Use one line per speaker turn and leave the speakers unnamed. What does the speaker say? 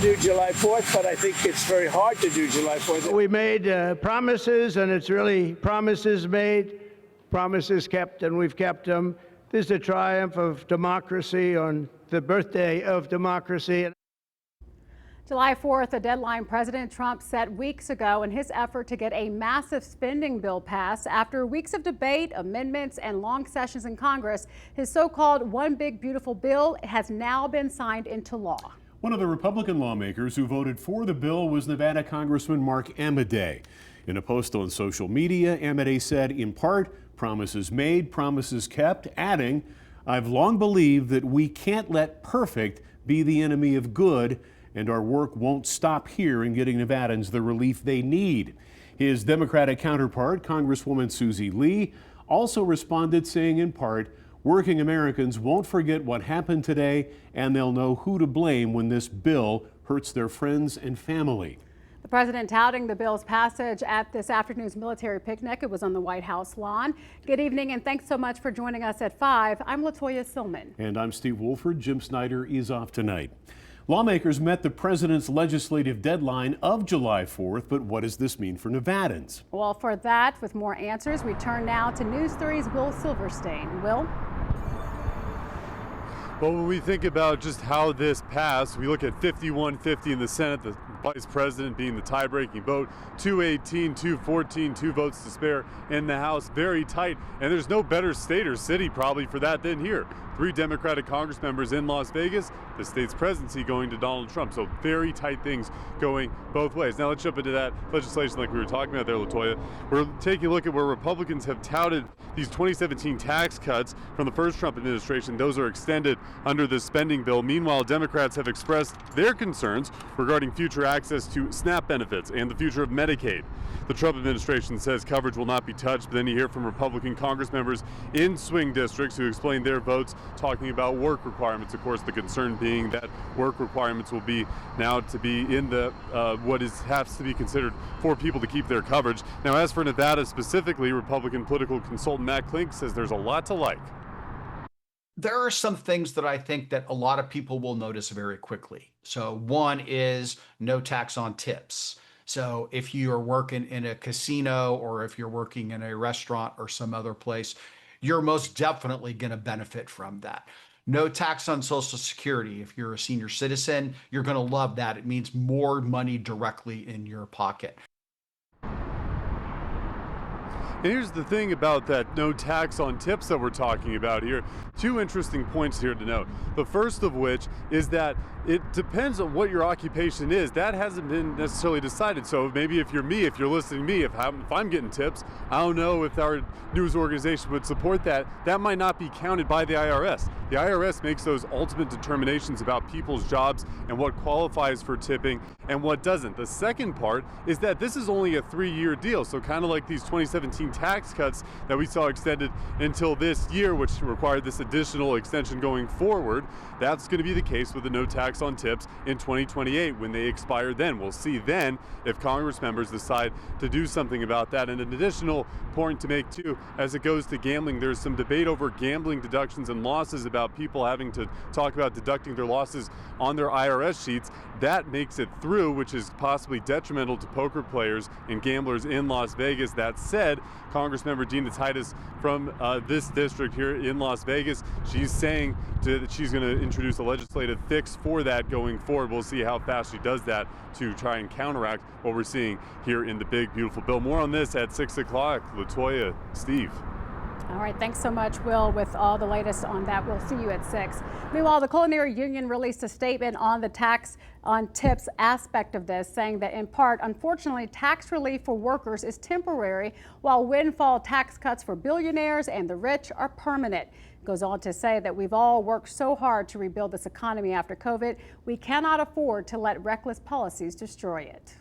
do July 4th, but I think it's very hard to do July 4th.
We made promises, and it's really promises made, promises kept, and we've kept them. This is a triumph of democracy on the birthday of democracy.
July 4th, a deadline President Trump set weeks ago in his effort to get a massive spending bill passed. After weeks of debate, amendments, and long sessions in Congress, his so-called One Big Beautiful Bill has now been signed into law.
One of the Republican lawmakers who voted for the bill was Nevada Congressman Mark Amodei. In a post on social media, Amodei said, in part, promises made, promises kept, adding, "I've long believed that we can't let perfect be the enemy of good, and our work won't stop here in getting Nevadans the relief they need." His Democratic counterpart, Congresswoman Susie Lee, also responded saying in part, "Working Americans won't forget what happened today, and they'll know who to blame when this bill hurts their friends and family."
The president touting the bill's passage at this afternoon's military picnic. It was on the White House lawn. Good evening, and thanks so much for joining us at 5. I'm Latoya Silman.
And I'm Steve Wolford. Jim Snyder is off tonight. Lawmakers met the president's legislative deadline of July 4th, but what does this mean for Nevadans?
Well, for that, with more answers, we turn now to News 3's Will Silverstein. Will?
Well, when we think about just how this passed, we look at 51-50 in the Senate, the vice president being the tie-breaking vote, 218, 214, 2 votes to spare in the House. Very tight, and there's no better state or city probably for that than here. 3 Democratic Congress members in Las Vegas, the state's presidency going to Donald Trump. So very tight things going both ways. Now let's jump into that legislation like we were talking about there, Latoya. We're taking a look at where Republicans have touted these 2017 tax cuts from the first Trump administration. Those are extended under this spending bill. Meanwhile, Democrats have expressed their concerns regarding future access to SNAP benefits and the future of Medicaid. The Trump administration says coverage will not be touched, but then you hear from Republican Congress members in swing districts who explain their votes, talking about work requirements. Of course, the concern being that work requirements will be now to be in the has to be considered for people to keep their coverage. Now, as for Nevada specifically, Republican political consultant Matt Klink says there's a lot to like.
There are some things that I think that a lot of people will notice very quickly. So one is no tax on tips. So if you are working in a casino or if you're working in a restaurant or some other place, you're most definitely going to benefit from that. No tax on Social Security. If you're a senior citizen, you're going to love that. It means more money directly in your pocket.
And here's the thing about that no tax on tips that we're talking about here. 2 interesting points here to note. The first of which is that it depends on what your occupation is. That hasn't been necessarily decided. So maybe if you're me, if you're listening to me, if I'm getting tips, I don't know if our news organization would support that. That might not be counted by the IRS. The IRS makes those ultimate determinations about people's jobs and what qualifies for tipping and what doesn't. The second part is that this is only a 3-year deal. So kind of like these 2017 tax cuts that we saw extended until this year, which required this additional extension going forward. That's going to be the case with the no tax on tips in 2028 when they expire then. We'll see then if Congress members decide to do something about that. And an additional point to make too, as it goes to gambling, there's some debate over gambling deductions and losses about people having to talk about deducting their losses on their IRS sheets. That makes it through, which is possibly detrimental to poker players and gamblers in Las Vegas. That said, Congressmember Dina Titus from this district here in Las Vegas, she's saying that she's going to introduce a legislative fix for that going forward. We'll see how fast she does that to try and counteract what we're seeing here in the big, beautiful bill. More on this at 6 o'clock. Latoya, Steve.
All right, thanks so much, Will, with all the latest on that. We'll see you at 6. Meanwhile, the Culinary Union released a statement on the tax on tips aspect of this, saying that in part, unfortunately, tax relief for workers is temporary, while windfall tax cuts for billionaires and the rich are permanent. It goes on to say that we've all worked so hard to rebuild this economy after COVID. We cannot afford to let reckless policies destroy it.